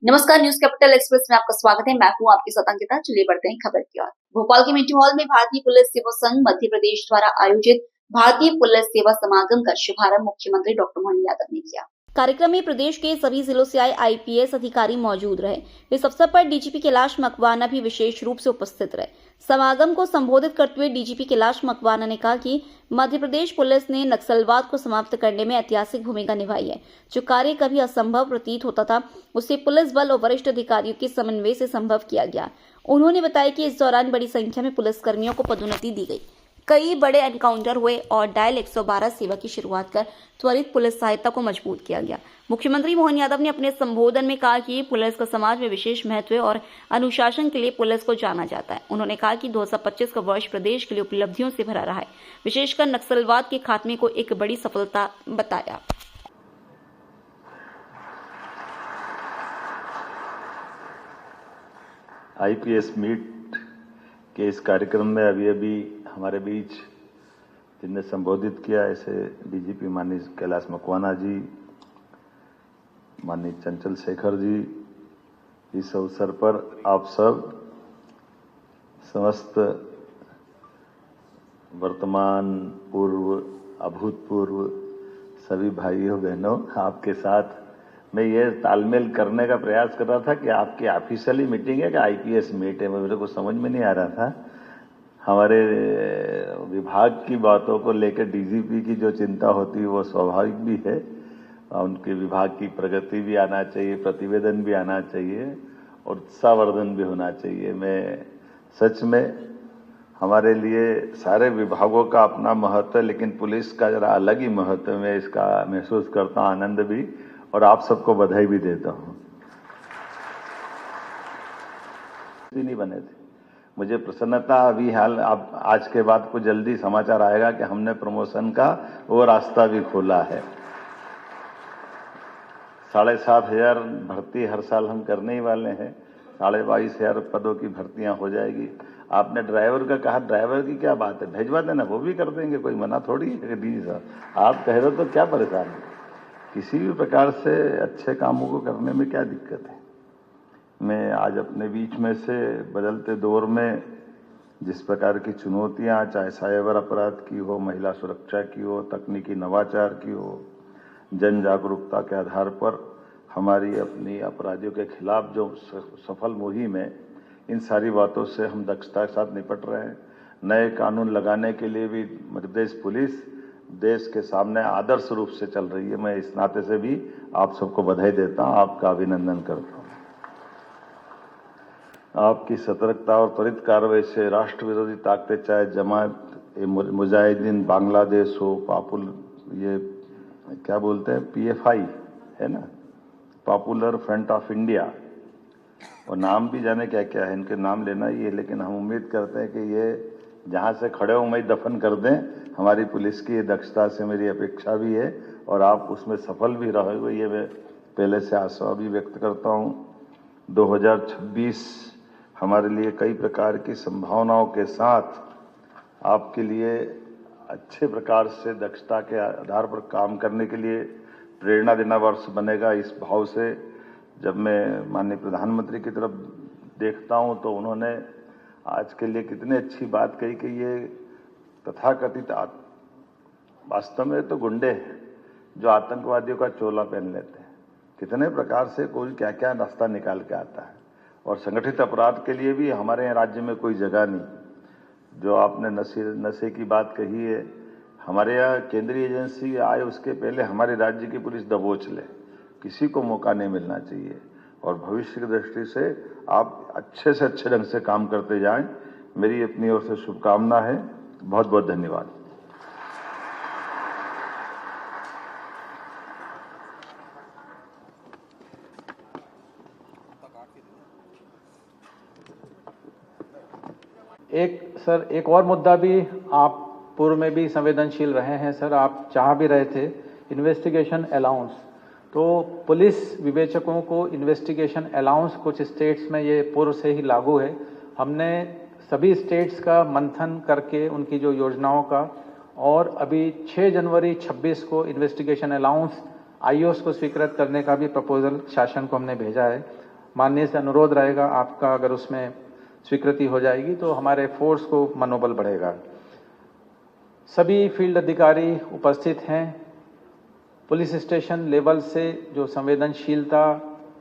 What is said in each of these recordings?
नमस्कार, news capital express में आपका स्वागत है। मैं हूं आपके साथ अंकिता। चलिए बढ़ते हैं खबर की ओर। भोपाल के मिंटो हॉल में भारतीय पुलिस सेवा संघ मध्य प्रदेश द्वारा आयोजित भारतीय पुलिस सेवा समागम का शुभारंभ मुख्यमंत्री डॉक्टर मोहन यादव ने किया। कार्यक्रम में प्रदेश के सभी जिलों से आए आईपीएस अधिकारी मौजूद रहे। इस अवसर पर डीजीपी कैलाश मकवाना भी विशेष रूप से उपस्थित रहे। समागम को संबोधित करते हुए डीजीपी कैलाश मकवाना ने कहा कि मध्य प्रदेश पुलिस ने नक्सलवाद को समाप्त करने में ऐतिहासिक भूमिका निभाई है। जो कार्य कभी असंभव प्रतीत होता था, उसे पुलिस बल और वरिष्ठ अधिकारियों के समन्वय से संभव किया गया। उन्होंने बताया कि इस दौरान बड़ी संख्या में पुलिसकर्मियों को पदोन्नति दी गई। कई बड़े एनकाउंटर हुए और डायल 112 सेवा की शुरुआत कर त्वरित पुलिस सहायता को मजबूत किया गया। मुख्यमंत्री मोहन यादव ने अपने संबोधन में कहा कि पुलिस का समाज में विशेष महत्व है और अनुशासन के लिए पुलिस को जाना जाता है। उन्होंने कहा कि 2025 का वर्ष प्रदेश के लिए उपलब्धियों से भरा रहा है, विशेषकर नक्सलवाद के खात्मे को एक बड़ी सफलता बताया। आईपीएस मीट के इस कार्यक्रम में अभी हमारे बीच जिनने संबोधित किया, ऐसे डीजीपी माननीय कैलाश मकवाना जी, माननीय चंचल शेखर जी, इस अवसर पर आप सब समस्त वर्तमान, पूर्व, अभूतपूर्व सभी भाइयों बहनों, आपके साथ मैं ये तालमेल करने का प्रयास कर रहा था कि आपकी ऑफिशियली मीटिंग है कि आईपीएस मीट है, मेरे को समझ में नहीं आ रहा था। हमारे विभाग की बातों को लेकर डीजीपी की जो चिंता होती है वो स्वाभाविक भी है। उनके विभाग की प्रगति भी आना चाहिए, प्रतिवेदन भी आना चाहिए और उत्साहवर्धन भी होना चाहिए। मैं सच में हमारे लिए सारे विभागों का अपना महत्व है, लेकिन पुलिस का जरा अलग ही महत्व है, इसका महसूस करता हूँ, आनंद भी, और आप सबको बधाई भी देता हूँ। नहीं बने थे, मुझे प्रसन्नता अभी हाल अब आज के बाद को जल्दी समाचार आएगा कि हमने प्रमोशन का वो रास्ता भी खोला है। 7,500 भर्ती हर साल हम करने ही वाले हैं। 22,500 पदों की भर्तियां हो जाएगी। आपने ड्राइवर का कहा, ड्राइवर की क्या बात है, भेजवा देना, वो भी कर देंगे, कोई मना थोड़ी है। डी साहब आप कह रहे हो तो क्या परेशान है, किसी भी प्रकार से अच्छे कामों को करने में क्या दिक्कत है। मैं आज अपने बीच में से बदलते दौर में जिस प्रकार की चुनौतियां, चाहे साइबर अपराध की हो, महिला सुरक्षा की हो, तकनीकी नवाचार की हो, जन जागरूकता के आधार पर हमारी अपनी अपराधियों के खिलाफ जो सफल मुहिम है, इन सारी बातों से हम दक्षता के साथ निपट रहे हैं। नए कानून लगाने के लिए भी मध्य प्रदेश पुलिस देश के सामने आदर्श रूप से चल रही है। मैं इस नाते से भी आप सबको बधाई देता हूं, आपका अभिनंदन करता हूं। आपकी सतर्कता और त्वरित कार्रवाई से राष्ट्र विरोधी ताकतें, चाहे जमात मुजाहिदीन बांग्लादेश हो, ये क्या बोलते हैं, पीएफआई है ना, पॉपुलर फ्रंट ऑफ इंडिया, और नाम भी जाने क्या क्या है, इनके नाम लेना ही है, लेकिन हम उम्मीद करते हैं कि ये जहां से खड़े हो वहीं दफन कर दें। हमारी पुलिस की दक्षता से मेरी अपेक्षा भी है और आप उसमें सफल भी रहोगे, ये मैं पहले से आशा भी व्यक्त करता हूं। 2026 हमारे लिए कई प्रकार की संभावनाओं के साथ आपके लिए अच्छे प्रकार से दक्षता के आधार पर काम करने के लिए प्रेरणा देना वर्ष बनेगा। इस भाव से जब मैं माननीय प्रधानमंत्री की तरफ देखता हूं तो उन्होंने आज के लिए कितनी अच्छी बात कही कि ये तथाकथित वास्तव में तो गुंडे हैं जो आतंकवादियों का चोला पहन लेते हैं। कितने प्रकार से कोई क्या क्या रास्ता निकाल के आता है, और संगठित अपराध के लिए भी हमारे राज्य में कोई जगह नहीं। जो आपने नशे की बात कही है, हमारे यहाँ केंद्रीय एजेंसी आए उसके पहले हमारे राज्य की पुलिस दबोच ले, किसी को मौका नहीं मिलना चाहिए, और भविष्य की दृष्टि से आप अच्छे से अच्छे ढंग से काम करते जाएं। मेरी अपनी ओर से शुभकामना है। बहुत बहुत धन्यवाद। एक और मुद्दा भी, आप पूर्व में भी संवेदनशील रहे हैं सर, आप चाह भी रहे थे इन्वेस्टिगेशन अलाउंस। तो पुलिस विवेचकों को इन्वेस्टिगेशन अलाउंस कुछ स्टेट्स में ये पूर्व से ही लागू है। हमने सभी स्टेट्स का मंथन करके उनकी जो योजनाओं का, और अभी 6 जनवरी 26 को इन्वेस्टिगेशन अलाउंस आईओएस को स्वीकृत करने का भी प्रपोजल शासन को हमने भेजा है। माननीय से अनुरोध रहेगा आपका, अगर उसमें स्वीकृति हो जाएगी तो हमारे फोर्स को मनोबल बढ़ेगा। सभी फील्ड अधिकारी उपस्थित हैं। पुलिस स्टेशन लेवल से जो संवेदनशीलता,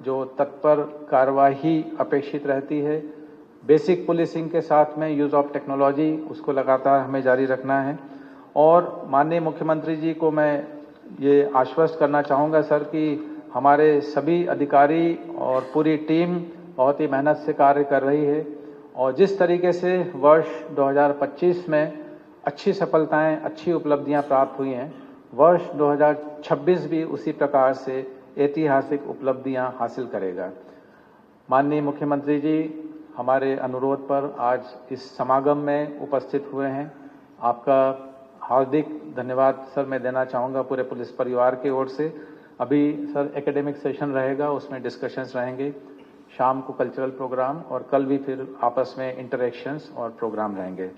जो तत्पर कार्यवाही अपेक्षित रहती है, बेसिक पुलिसिंग के साथ में यूज़ ऑफ टेक्नोलॉजी, उसको लगातार हमें जारी रखना है। और माननीय मुख्यमंत्री जी को मैं ये आश्वस्त करना चाहूँगा सर कि हमारे सभी अधिकारी और पूरी टीम बहुत ही मेहनत से कार्य कर रही है और जिस तरीके से वर्ष 2025 में अच्छी सफलताएं, अच्छी उपलब्धियां प्राप्त हुई हैं, वर्ष 2026 भी उसी प्रकार से ऐतिहासिक उपलब्धियां हासिल करेगा। माननीय मुख्यमंत्री जी हमारे अनुरोध पर आज इस समागम में उपस्थित हुए हैं। आपका हार्दिक धन्यवाद सर मैं देना चाहूँगा पूरे पुलिस परिवार की ओर से। अभी सर एकेडमिक सेशन रहेगा, उसमें डिस्कशंस रहेंगे, शाम को कल्चरल प्रोग्राम और कल भी फिर आपस में इंटरेक्शंस और प्रोग्राम रहेंगे।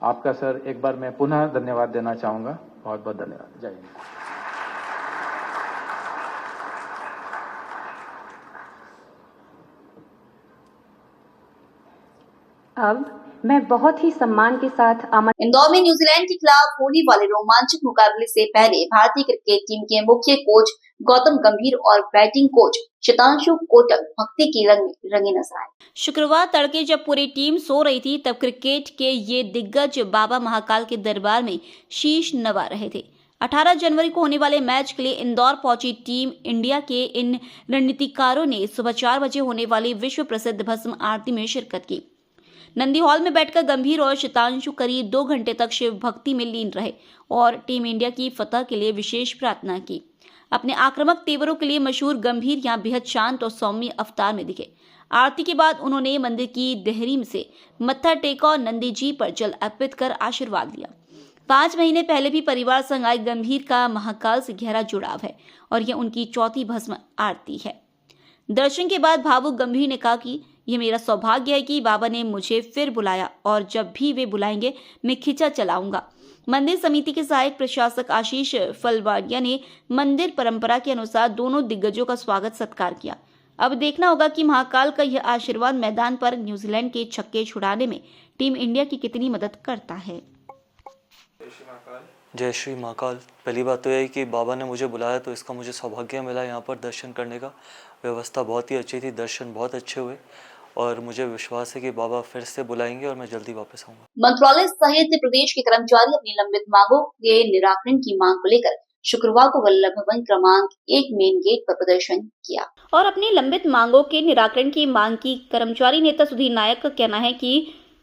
आपका सर एक बार मैं पुनः धन्यवाद देना चाहूँगा। बहुत बहुत धन्यवाद। जय हिंद। अब मैं बहुत ही सम्मान के साथ इंदौर में न्यूजीलैंड के खिलाफ होने वाले रोमांचक मुकाबले से पहले भारतीय क्रिकेट टीम के मुख्य कोच गौतम गंभीर और बैटिंग कोच शतांशु कोटक भक्ति के रंग में रंगे नजर आए। शुक्रवार तड़के जब पूरी टीम सो रही थी तब क्रिकेट के ये दिग्गज बाबा महाकाल के दरबार में शीश नवा रहे थे। 18 जनवरी को होने वाले मैच के लिए इंदौर पहुंची टीम इंडिया के इन रणनीतिकारों ने सुबह 4 बजे होने वाली विश्व प्रसिद्ध भस्म आरती में शिरकत की। नंदी हॉल में बैठकर गंभीर और शतांशु करीब 2 घंटे तक शिव भक्ति में लीन रहे और टीम इंडिया की फतह के लिए विशेष प्रार्थना की। अपने आक्रामक तेवरों के लिए मशहूर गंभीर यहाँ बेहद शांत और सौम्य अवतार में दिखे। आरती के बाद उन्होंने मंदिर की देहरी से मत्था टेका और नंदी जी पर जल अर्पित कर आशीर्वाद लिया। 5 महीने पहले भी परिवार संग आए गंभीर का महाकाल से गहरा जुड़ाव है और यह उनकी चौथी भस्म आरती है। दर्शन के बाद भावुक गंभीर ने कहा कि यह मेरा सौभाग्य है कि बाबा ने मुझे फिर बुलाया और जब भी वे बुलाएंगे मैं खिंचा चलाऊंगा। मंदिर समिति के सहायक प्रशासक आशीष फलवाड़िया ने मंदिर परंपरा के अनुसार दोनों दिग्गजों का स्वागत सत्कार किया। अब देखना होगा कि महाकाल का यह आशीर्वाद मैदान पर न्यूजीलैंड के छक्के छुड़ाने में टीम इंडिया की कितनी मदद करता है। जय श्री महाकाल। पहली बात तो यह है कि बाबा ने मुझे बुलाया तो इसका मुझे सौभाग्य मिला यहाँ पर दर्शन करने का। व्यवस्था बहुत ही अच्छी थी, दर्शन बहुत अच्छे हुए और मुझे विश्वास है कि बाबा फिर से बुलाएंगे और मैं जल्दी वापस आऊंगा। मंत्रालय सहित प्रदेश के कर्मचारी अपनी लंबित मांगों के निराकरण की मांग को लेकर शुक्रवार को वल्लभ भवन क्रमांक 1 मेन गेट पर प्रदर्शन किया और अपनी लंबित मांगों के निराकरण की मांग की। कर्मचारी नेता सुधीर नायक का कहना है कि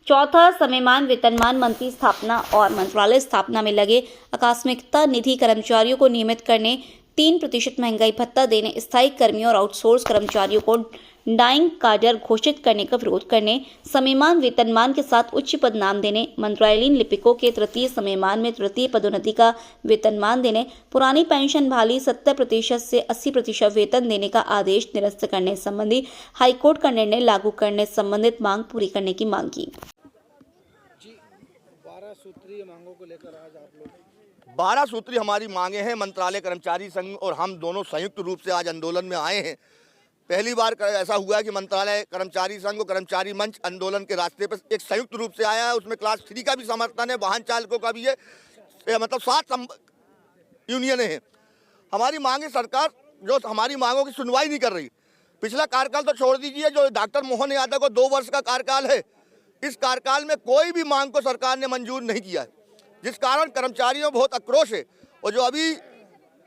चौथा समयमान वेतनमान मंत्री स्थापना और मंत्रालय स्थापना में लगे आकस्मिकता निधि कर्मचारियों को नियमित करने, 3% महंगाई भत्ता देने, स्थायी कर्मियों और आउटसोर्स कर्मचारियों को डाइंग काडर घोषित करने का विरोध करने, समयमान वेतनमान के साथ उच्च पदनाम देने, मंत्रालयीन लिपिकों के तृतीय समयमान में तृतीय पदोन्नति का वेतनमान देने, पुरानी पेंशन बहाली 70% से 80% वेतन देने का आदेश निरस्त करने संबंधी हाईकोर्ट का निर्णय लागू करने संबंधित मांग पूरी करने की मांग की। 12 सूत्रीय मांगों को लेकर आज आप लोग 12 सूत्री हमारी मांगे हैं। मंत्रालय कर्मचारी संघ और हम दोनों संयुक्त रूप से आज आंदोलन में आए हैं। पहली बार ऐसा हुआ है कि मंत्रालय कर्मचारी संघ और कर्मचारी मंच आंदोलन के रास्ते पर एक संयुक्त रूप से आया है। उसमें क्लास 3 का भी समर्थन है, वाहन चालकों का भी है, मतलब 7 यूनियनें हैं। हमारी मांगे, सरकार जो हमारी मांगों की सुनवाई नहीं कर रही। पिछला कार्यकाल तो छोड़ दीजिए, जो डॉक्टर मोहन यादव को 2 वर्ष का कार्यकाल है, इस कार्यकाल में कोई भी मांग को सरकार ने मंजूर नहीं किया है, जिस कारण कर्मचारियों में बहुत आक्रोश है। और जो अभी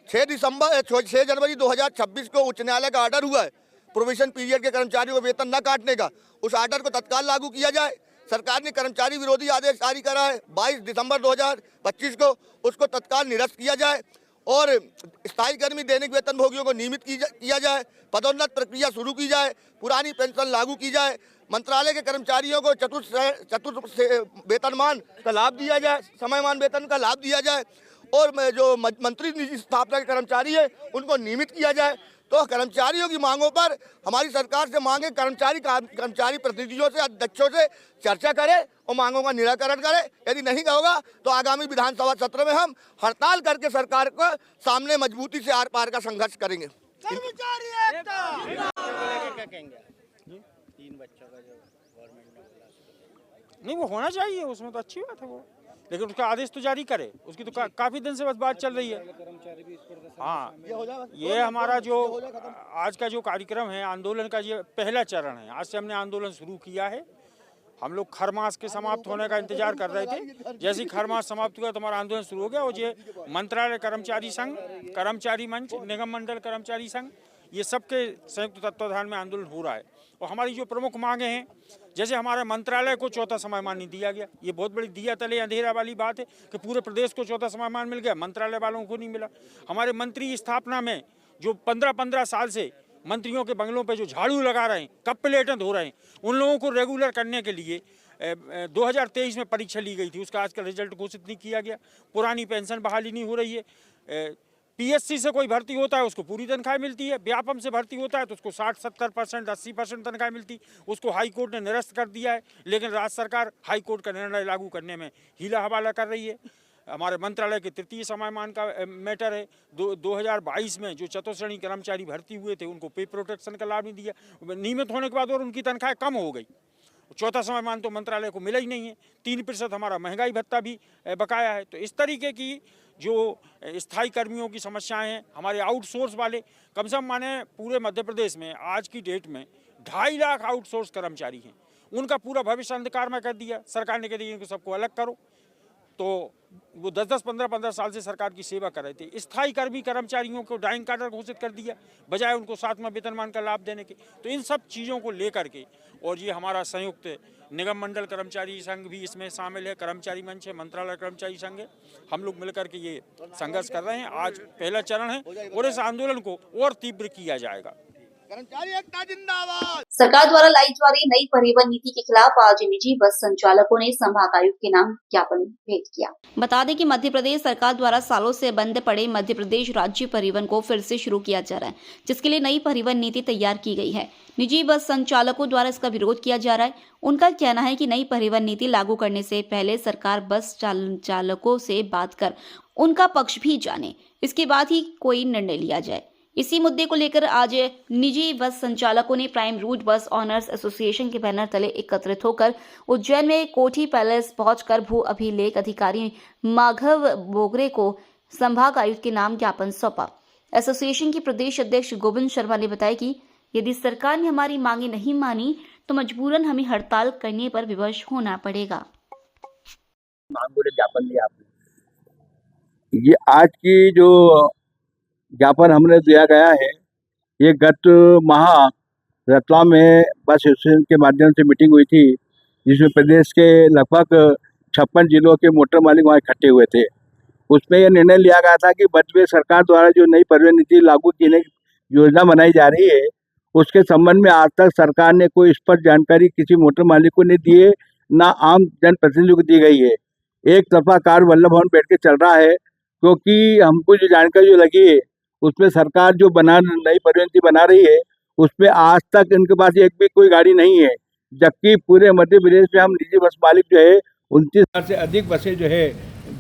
6 जनवरी 2026 को उच्च न्यायालय का ऑर्डर हुआ है प्रोविजन पीरियड के कर्मचारियों को वेतन न काटने का, उस ऑर्डर को तत्काल लागू किया जाए। सरकार ने कर्मचारी विरोधी आदेश जारी करा है 22 दिसंबर 2025 को, उसको तत्काल निरस्त किया जाए और स्थायी कर्मी दैनिक वेतन भोगियों को नियमित किया जाए, पदोन्नत प्रक्रिया शुरू की जाए, पुरानी पेंशन लागू की जाए, मंत्रालय के कर्मचारियों को चतुर्थ वेतनमान का लाभ दिया जाए, समयमान वेतन का लाभ दिया जाए और जो मंत्री निधि स्थापना के कर्मचारी है उनको नियमित किया जाए। तो कर्मचारियों की मांगों पर हमारी सरकार से मांगे, कर्मचारी प्रतिनिधियों से, अध्यक्षों से चर्चा करे और मांगों का निराकरण करे। यदि नहीं होगा तो आगामी विधानसभा सत्र में हम हड़ताल करके सरकार को सामने मजबूती से आर पार का संघर्ष करेंगे। 3 बच्चों का जो गवर्नमेंट ने बोला नहीं वो होना चाहिए, उसमें तो अच्छी बात है वो, लेकिन उसका आदेश तो जारी करे। उसकी तो काफी दिन से बस बात चल रही है। हाँ, ये हमारा जो आज का जो कार्यक्रम है आंदोलन का, ये पहला चरण है। आज से हमने आंदोलन शुरू किया है। हम लोग खर मास के समाप्त होने का इंतजार कर रहे थे। जैसे ही खर मास समाप्त हुआ तो हमारा आंदोलन शुरू हो गया। और ये मंत्रालय कर्मचारी संघ, कर्मचारी मंच, निगम मंडल कर्मचारी संघ, ये सबके संयुक्त तत्वाधान में आंदोलन हो रहा है। और हमारी जो प्रमुख मांगे हैं, जैसे हमारे मंत्रालय को चौथा समयमान नहीं दिया गया, ये बहुत बड़ी दिया तले अंधेरा वाली बात है कि पूरे प्रदेश को चौथा समयमान मिल गया, मंत्रालय वालों को नहीं मिला। हमारे मंत्री स्थापना में जो 15-15 साल से मंत्रियों के बंगलों पे जो झाड़ू लगा रहे हैं, कप प्लेटें धो रहे हैं, उन लोगों को रेगुलर करने के लिए 2023 में परीक्षा ली गई थी, उसका आज का रिजल्ट घोषित नहीं किया गया। पुरानी पेंशन बहाली नहीं हो रही है। पीएससी से कोई भर्ती होता है उसको पूरी तनख्वाह मिलती है, व्यापम से भर्ती होता है तो उसको 60-70%, 80% तनख्वाह मिलती, उसको हाई कोर्ट ने निरस्त कर दिया है। लेकिन राज्य सरकार हाई कोर्ट का निर्णय लागू करने में हीला हवाला कर रही है। हमारे मंत्रालय के तृतीय समयमान का मैटर है। 2022 में जो चतुर्श्रेणी कर्मचारी भर्ती हुए थे उनको पे प्रोटेक्शन का लाभ नहीं दिया, नियमित होने के बाद और उनकी तनख्वाह कम हो गई। चौथा समयमान तो मंत्रालय को मिला ही नहीं है। 3% हमारा महंगाई भत्ता भी बकाया है। तो इस तरीके की जो स्थायी कर्मियों की समस्याएं हैं, हमारे आउटसोर्स वाले, कम से कम माने पूरे मध्य प्रदेश में आज की डेट में 2.5 लाख आउटसोर्स कर्मचारी हैं। उनका पूरा भविष्य अंधकार में कर दिया सरकार ने, कह दिया इनको सबको अलग करो। तो वो 10-10, 15-15 साल से सरकार की सेवा कर रहे थे। स्थायी कर्मचारियों को डाइंग कार्डर घोषित कर दिया, बजाय उनको 7वां वेतनमान का लाभ देने के। तो इन सब चीज़ों को लेकर के, और ये हमारा संयुक्त निगम मंडल कर्मचारी संघ भी इसमें शामिल है, कर्मचारी मंच है, मंत्रालय कर्मचारी संघ है, हम लोग मिलकर के ये संघर्ष कर रहे हैं। आज पहला चरण है और इस आंदोलन को और तीव्र किया जाएगा। कर्मचारी एकता जिंदाबाद। सरकार द्वारा लाई जा रही नई परिवहन नीति के खिलाफ आज निजी बस संचालकों ने संभाग आयुक्त के नाम ज्ञापन भेंट किया। बता दें कि मध्य प्रदेश सरकार द्वारा सालों से बंद पड़े मध्य प्रदेश राज्य परिवहन को फिर से शुरू किया जा रहा है, जिसके लिए नई परिवहन नीति तैयार की गई है। निजी बस संचालकों द्वारा इसका विरोध किया जा रहा है। उनका कहना है कि नई परिवहन नीति लागू करने से पहले सरकार बस चालकों से बात कर उनका पक्ष भी जाने, इसके बाद ही कोई निर्णय लिया जाए। इसी मुद्दे को लेकर आज निजी बस संचालकों ने प्राइम रूट बस ऑनर्स एसोसिएशन के बैनर तले एकत्रित होकर उज्जैन में कोठी पैलेस पहुंचकर भू अभिलेख अधिकारी माघव बोगरे को संभाग आयुक्त के नाम ज्ञापन सौंपा। एसोसिएशन के प्रदेश अध्यक्ष गोविंद शर्मा ने बताया कि यदि सरकार ने हमारी मांगे नहीं मानी तो मजबूरन हमें हड़ताल करने पर विवश होना पड़ेगा। ज्ञापन दिया आपने, ये आज की जो ज्ञापन हमने दिया गया है, ये गत माह रतलाम में बस एसोसिएशन के माध्यम से मीटिंग हुई थी, जिसमें प्रदेश के लगभग 56 जिलों के मोटर मालिक वहाँ इकट्ठे हुए थे। उसमें यह निर्णय लिया गया था कि मध्य प्रदेश सरकार द्वारा जो नई परिवहन नीति लागू करने की योजना बनाई जा रही है, उसके संबंध में आज तक सरकार ने कोई स्पष्ट जानकारी किसी मोटर मालिक को नहीं दी है, ना आम जनप्रतिनिधियों को दी गई है। एक तरफा कार्य वल्लभ भवन बैठ के चल रहा है, क्योंकि हमको जो जानकारी जो लगी है उसमें सरकार जो नई परिवहन नीति बना रही है उसमें आज तक इनके पास एक भी कोई गाड़ी नहीं है, जबकि पूरे मध्य प्रदेश में हम निजी बस मालिक जो है 29,000 से अधिक बसें जो है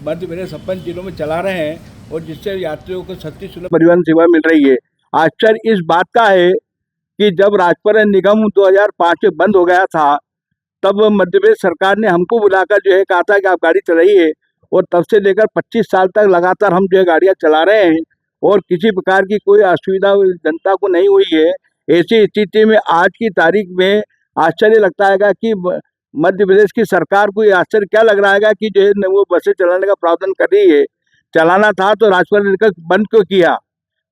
मध्य प्रदेश 56 जिलों में चला रहे हैं, और जिससे यात्रियों को सस्ती सुलभ परिवहन सेवा मिल रही है। आश्चर्य इस बात का है कि जब राजपरिवहन निगम 2005 में बंद हो गया था, तब मध्य प्रदेश सरकार ने हमको बुलाकर जो है कहा था कि आप गाड़ी चलाइए, और तब से लेकर 25 साल तक लगातार हम जो है गाड़ियाँ चला रहे हैं और किसी प्रकार की कोई असुविधा जनता को नहीं हुई है। ऐसी स्थिति में आज की तारीख में आश्चर्य लगता है कि मध्य प्रदेश की सरकार को आश्चर्य क्या लग रहा है कि जो है वो बसें चलाने का प्रावधान कर रही है। चलाना था तो राजपरिवहन निगम बंद क्यों किया?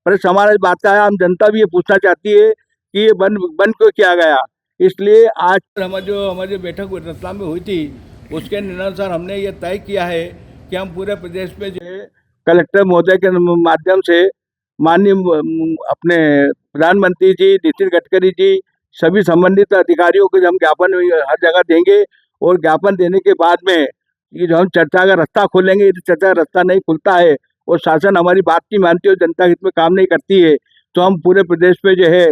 पर हमारा इस बात का आम जनता भी ये पूछना चाहती है कि ये बंद क्यों किया गया। इसलिए आज हमारी बैठक रतलाम में हुई थी, उसके निर्णय हमने ये तय किया है कि हम पूरे प्रदेश में जो है कलेक्टर महोदय के माध्यम से माननीय अपने प्रधानमंत्री जी, नितिन गडकरी जी, सभी संबंधित अधिकारियों को हम ज्ञापन हर जगह देंगे, और ज्ञापन देने के बाद में ये जो हम चर्चा का रास्ता खोलेंगे, यदि चर्चा का रास्ता नहीं खुलता है और शासन हमारी बात नहीं मानती और जनता हित में काम नहीं करती है, तो हम पूरे प्रदेश में जो है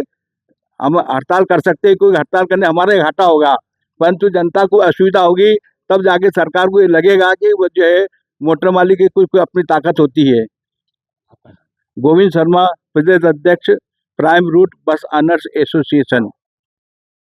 हम हड़ताल कर सकते हैं, क्योंकि हड़ताल करने हमारा घाटा होगा, परंतु जनता को असुविधा होगी, तब जाके सरकार को ये लगेगा कि वो जो है मोटर मालिक की कोई अपनी ताकत होती है। गोविंद शर्मा, प्रदेश अध्यक्ष, प्राइम रूट बस ऑनर्स एसोसिएशन।